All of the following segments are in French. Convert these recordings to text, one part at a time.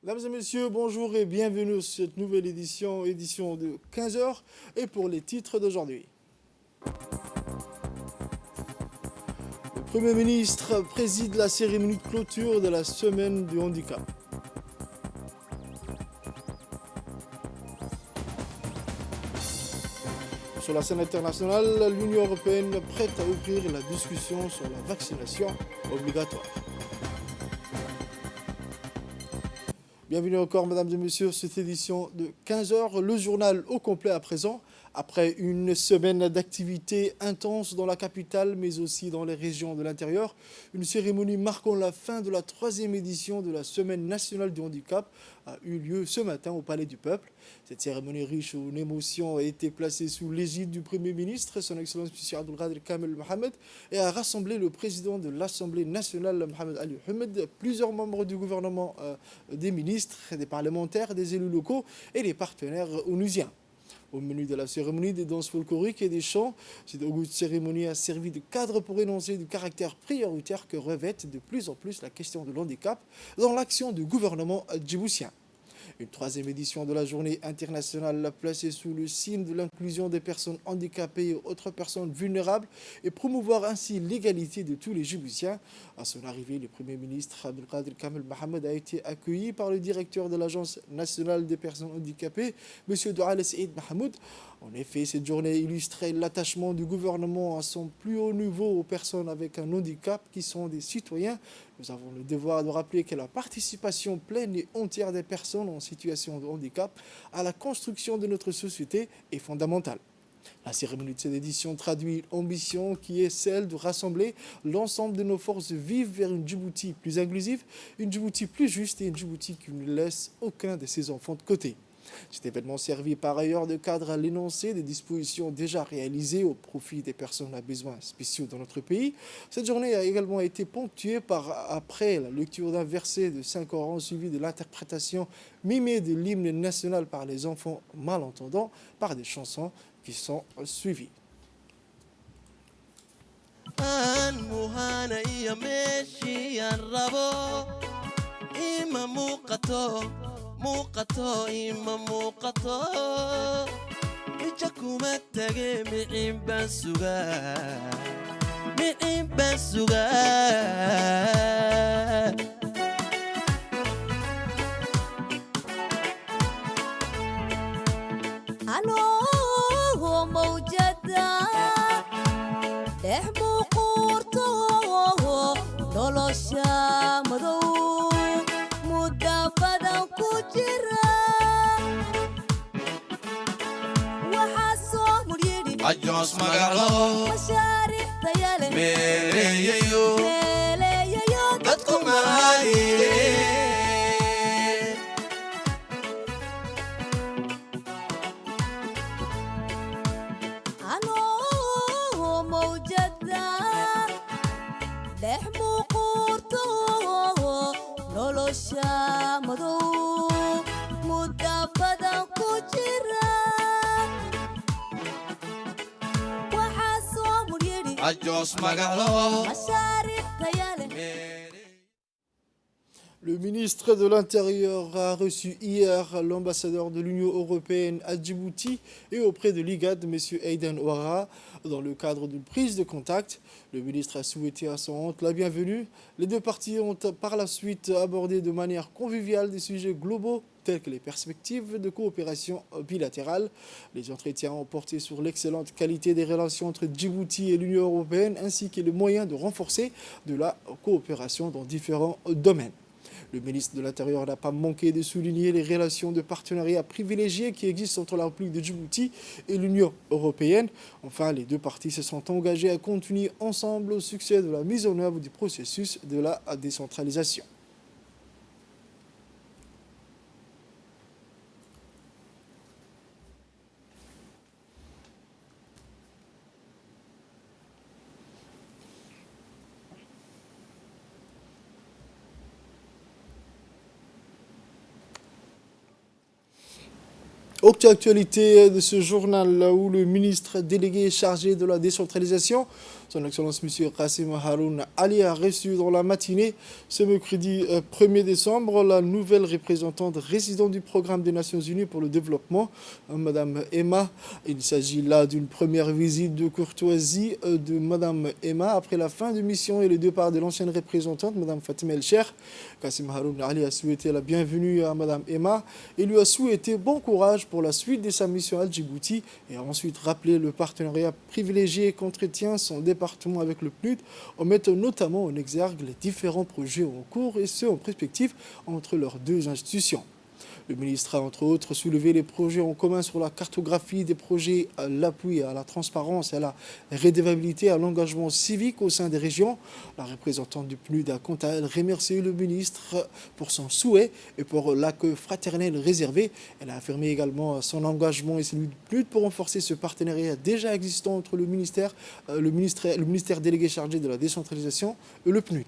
Mesdames et messieurs, bonjour et bienvenue sur cette nouvelle édition de 15 heures. Et pour les titres d'aujourd'hui. Le Premier ministre préside la cérémonie de clôture de la semaine du handicap. Sur la scène internationale, l'Union européenne prête à ouvrir la discussion sur la vaccination obligatoire. Bienvenue encore, mesdames et messieurs, sur cette édition de 15 heures. Le journal au complet à présent. Après une semaine d'activité intense dans la capitale, mais aussi dans les régions de l'intérieur, une cérémonie marquant la fin de la 3e édition de la Semaine nationale du handicap a eu lieu ce matin au Palais du Peuple. Cette cérémonie riche en émotions a été placée sous l'égide du Premier ministre, son Excellence M. Abdelkader Kamel Mohamed, et a rassemblé le président de l'Assemblée nationale, Mohamed Ali Hamed, plusieurs membres du gouvernement, des ministres, des parlementaires, des élus locaux et des partenaires onusiens. Au menu de la cérémonie, des danses folkloriques et des chants. Cette auguste cérémonie a servi de cadre pour énoncer du caractère prioritaire que revêt de plus en plus la question de l'handicap dans l'action du gouvernement djiboutien. Une 3e édition de la journée internationale placée sous le signe de l'inclusion des personnes handicapées et autres personnes vulnérables et promouvoir ainsi l'égalité de tous les Djiboutiens. À son arrivée, le Premier ministre Abdelkader Kamel Mohamed a été accueilli par le directeur de l'Agence nationale des personnes handicapées, M. Doual Saïd Mahmoud. En effet, cette journée illustrait l'attachement du gouvernement à son plus haut niveau aux personnes avec un handicap qui sont des citoyens. Nous avons le devoir de rappeler que la participation pleine et entière des personnes en situation de handicap à la construction de notre société est fondamentale. La cérémonie de cette édition traduit une ambition qui est celle de rassembler l'ensemble de nos forces vives vers une Djibouti plus inclusive, une Djibouti plus juste et une Djibouti qui ne laisse aucun de ses enfants de côté. Cet événement servit par ailleurs de cadre à l'énoncé des dispositions déjà réalisées au profit des personnes à besoins spéciaux dans notre pays. Cette journée a également été ponctuée après la lecture d'un verset de Saint-Coran suivi de l'interprétation mimée de l'hymne national par les enfants malentendants par des chansons qui sont suivies. muuqato ima muuqato ija kuma tage micin baan sugaa anoo mawjada dhex buuquurto nolosha madow mudda badan ku jira waxaa soo muryidhi ajoos magaclo mashaariic taya leh meeleeyayo dadku maaliye Le ministre de l'Intérieur a reçu hier l'ambassadeur de l'Union européenne à Djibouti et auprès de l'IGAD, M. Aïdan Ouattara, dans le cadre d'une prise de contact. Le ministre a souhaité à son hôte la bienvenue. Les deux parties ont par la suite abordé de manière conviviale des sujets globaux tels que les perspectives de coopération bilatérale. Les entretiens ont porté sur l'excellente qualité des relations entre Djibouti et l'Union européenne ainsi que les moyens de renforcer de la coopération dans différents domaines. Le ministre de l'Intérieur n'a pas manqué de souligner les relations de partenariat privilégiées qui existent entre la République de Djibouti et l'Union européenne. Enfin, les deux parties se sont engagées à continuer ensemble au succès de la mise en œuvre du processus de la décentralisation. Autre actualité de ce journal où le ministre délégué chargé de la décentralisation Son Excellence M. Qassim Haroun Ali a reçu dans la matinée ce mercredi 1er décembre la nouvelle représentante résidente du programme des Nations Unies pour le développement, Madame Emma. Il s'agit là d'une première visite de courtoisie de Madame Emma après la fin de mission et le départ de l'ancienne représentante, Madame Fatima El Cheikh. Qassim Haroun Ali a souhaité la bienvenue à Madame Emma et lui a souhaité bon courage pour la suite de sa mission à Djibouti et a ensuite rappelé le partenariat privilégié qu'entretient son département avec le PNUD en mettant notamment en exergue les différents projets en cours et ceux en perspective entre leurs deux institutions. Le ministre a entre autres soulevé les projets en commun sur la cartographie des projets, l'appui à la transparence et à la redevabilité, à l'engagement civique au sein des régions. La représentante du PNUD a quant à elle remercié le ministre pour son souhait et pour l'accueil fraternel réservé. Elle a affirmé également son engagement et celui du PNUD pour renforcer ce partenariat déjà existant entre le ministère délégué chargé de la décentralisation et le PNUD.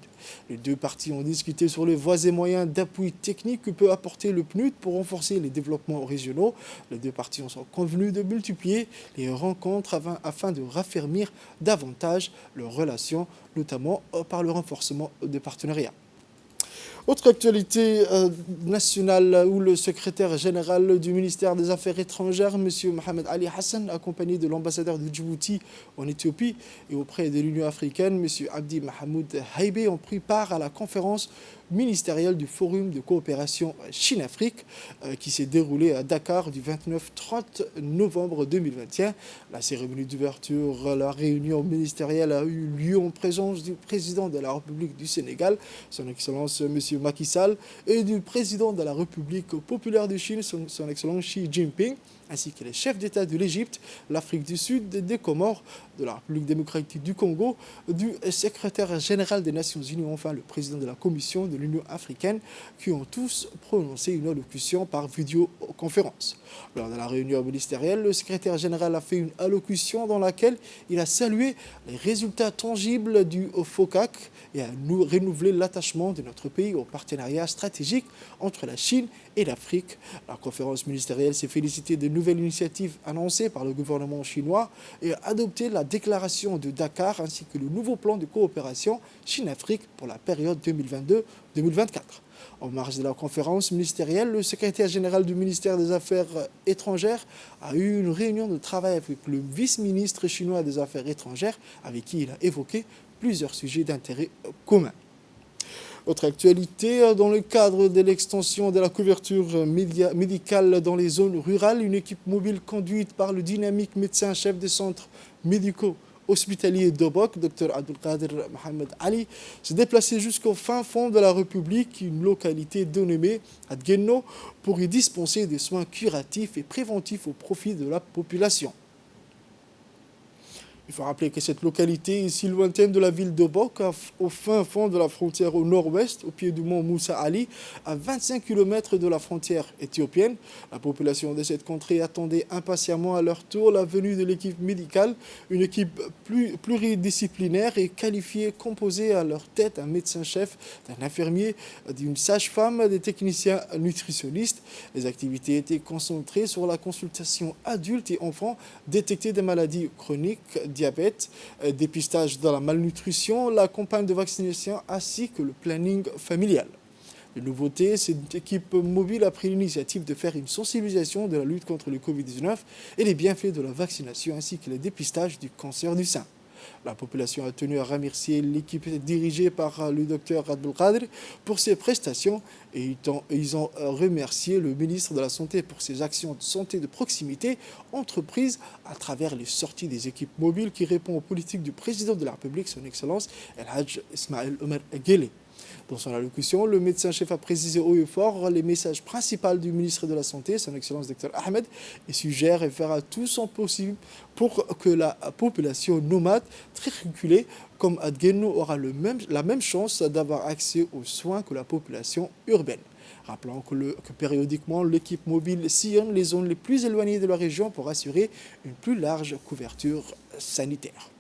Les deux parties ont discuté sur les voies et moyens d'appui technique que peut apporter le PNUD pour renforcer les développements régionaux. Les deux parties sont convenues de multiplier les rencontres afin de raffermir davantage leurs relations, notamment par le renforcement des partenariats. Autre actualité nationale où le secrétaire général du ministère des Affaires étrangères, M. Mohamed Ali Hassan, accompagné de l'ambassadeur de Djibouti en Éthiopie et auprès de l'Union africaine, M. Abdi Mahamoud Haïbé, ont pris part à la conférence ministérielle du Forum de coopération Chine-Afrique qui s'est déroulée à Dakar du 29-30 novembre 2021. La cérémonie d'ouverture, la réunion ministérielle a eu lieu en présence du président de la République du Sénégal, son Excellence M. Macky Sall, et du président de la République populaire de Chine, son Excellence Xi Jinping, ainsi que les chefs d'État de l'Égypte, l'Afrique du Sud, des Comores, de la République démocratique du Congo, du secrétaire général des Nations Unies, enfin le président de la Commission de l'Union africaine, qui ont tous prononcé une allocution par vidéoconférence. Lors de la réunion ministérielle, le secrétaire général a fait une allocution dans laquelle il a salué les résultats tangibles du FOCAC et a renouvelé l'attachement de notre pays au partenariat stratégique entre la Chine et l'Afrique. La conférence ministérielle s'est félicitée de nouvelles initiatives annoncées par le gouvernement chinois et a adopté la déclaration de Dakar ainsi que le nouveau plan de coopération Chine-Afrique pour la période 2022-2024. En marge de la conférence ministérielle, le secrétaire général du ministère des Affaires étrangères a eu une réunion de travail avec le vice-ministre chinois des Affaires étrangères avec qui il a évoqué plusieurs sujets d'intérêt commun. Autre actualité, dans le cadre de l'extension de la couverture médicale dans les zones rurales, une équipe mobile conduite par le dynamique médecin-chef des centres médicaux hospitaliers d'Obok, Dr Abdelkader Mohamed Ali, s'est déplacé jusqu'au fin fond de la République, une localité dénommée Adgenno, pour y dispenser des soins curatifs et préventifs au profit de la population. Il faut rappeler que cette localité est si lointaine de la ville d'Obok, au fin fond de la frontière au nord-ouest, au pied du mont Moussa Ali, à 25 km de la frontière éthiopienne. La population de cette contrée attendait impatiemment à leur tour la venue de l'équipe médicale, une équipe pluridisciplinaire et qualifiée, composée à leur tête d'un médecin-chef, d'un infirmier, d'une sage-femme, des techniciens nutritionnistes. Les activités étaient concentrées sur la consultation adultes et enfants, détecter des maladies chroniques, diabète, dépistage de la malnutrition, la campagne de vaccination ainsi que le planning familial. La nouveauté, cette équipe mobile a pris l'initiative de faire une sensibilisation de la lutte contre le Covid-19 et les bienfaits de la vaccination ainsi que le dépistage du cancer du sein. La population a tenu à remercier l'équipe dirigée par le docteur Abdelkader pour ses prestations et ils ont remercié le ministre de la Santé pour ses actions de santé de proximité entreprises à travers les sorties des équipes mobiles qui répondent aux politiques du président de la République, son Excellence El Hadj Ismaël Omer Guelleh. Dans son allocution, le médecin-chef a précisé haut et fort les messages principaux du ministre de la Santé, son Excellence Dr Ahmed, et suggère et fera tout son possible pour que la population nomade, très reculée comme Adgenno, aura la même chance d'avoir accès aux soins que la population urbaine. Rappelons que périodiquement, l'équipe mobile sillonne les zones les plus éloignées de la région pour assurer une plus large couverture sanitaire.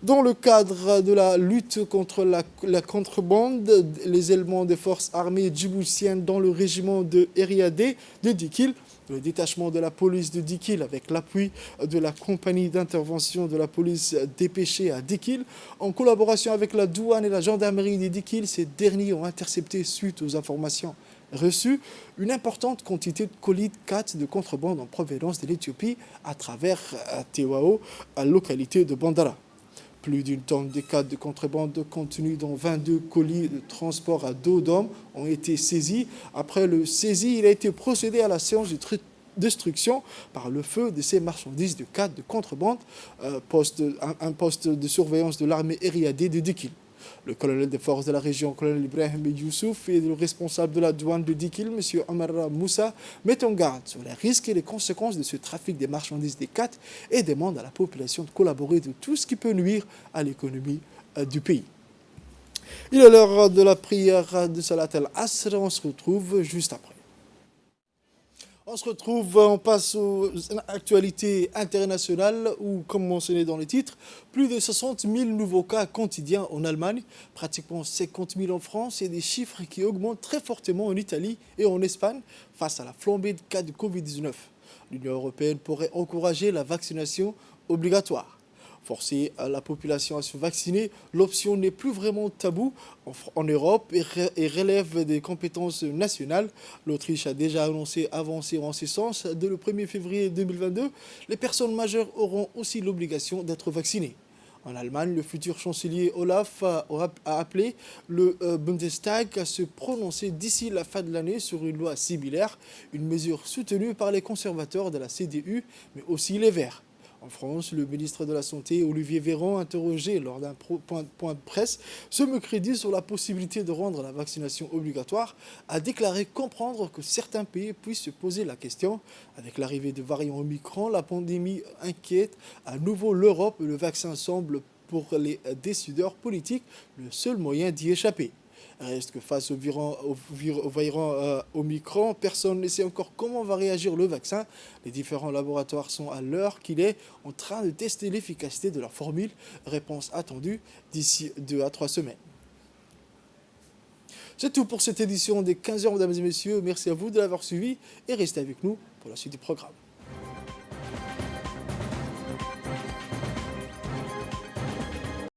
Dans le cadre de la lutte contre la contrebande, les éléments des forces armées djiboutiennes dans le régiment de Eriadé de Dikil, le détachement de la police de Dikil avec l'appui de la compagnie d'intervention de la police dépêchée à Dikil, en collaboration avec la douane et la gendarmerie de Dikil, ces derniers ont intercepté suite aux informations reçues une importante quantité de colis de 4 de contrebande en provenance de l'Éthiopie à travers Tewao, à la localité de Bandara. Plus d'une tonne de cadres de contrebande contenus dans 22 colis de transport à dos d'hommes ont été saisis. Après le saisie, il a été procédé à la séance de destruction par le feu de ces marchandises de cadres de contrebande, un poste de surveillance de l'armée Eriadé de Dikil. Le colonel des forces de la région, colonel Ibrahim Youssouf, et le responsable de la douane de Dikil, M. Omar Moussa, mettent en garde sur les risques et les conséquences de ce trafic des marchandises des cadres et demandent à la population de collaborer de tout ce qui peut nuire à l'économie du pays. Il est l'heure de la prière de Salat al-Asr. On se retrouve juste après. On passe aux actualités internationales où, comme mentionné dans les titres, plus de 60 000 nouveaux cas quotidiens en Allemagne, pratiquement 50 000 en France et des chiffres qui augmentent très fortement en Italie et en Espagne face à la flambée de cas de Covid-19. L'Union européenne pourrait encourager la vaccination obligatoire. Forcer la population à se vacciner, l'option n'est plus vraiment tabou en Europe et relève des compétences nationales. L'Autriche a déjà annoncé avancer en ce sens. Dès le 1er février 2022, les personnes majeures auront aussi l'obligation d'être vaccinées. En Allemagne, le futur chancelier Olaf a appelé le Bundestag à se prononcer d'ici la fin de l'année sur une loi similaire, une mesure soutenue par les conservateurs de la CDU, mais aussi les Verts. En France, le ministre de la Santé, Olivier Véran, interrogé lors d'un point de presse ce mercredi sur la possibilité de rendre la vaccination obligatoire, a déclaré comprendre que certains pays puissent se poser la question. Avec l'arrivée de variants Omicron, la pandémie inquiète à nouveau l'Europe et le vaccin semble pour les décideurs politiques le seul moyen d'y échapper. Reste que face au variant Omicron, personne ne sait encore comment va réagir le vaccin. Les différents laboratoires sont à l'heure qu'il est en train de tester l'efficacité de leur formule. Réponse attendue d'ici 2 à 3 semaines. C'est tout pour cette édition des 15h, mesdames et messieurs. Merci à vous de l'avoir suivi et restez avec nous pour la suite du programme.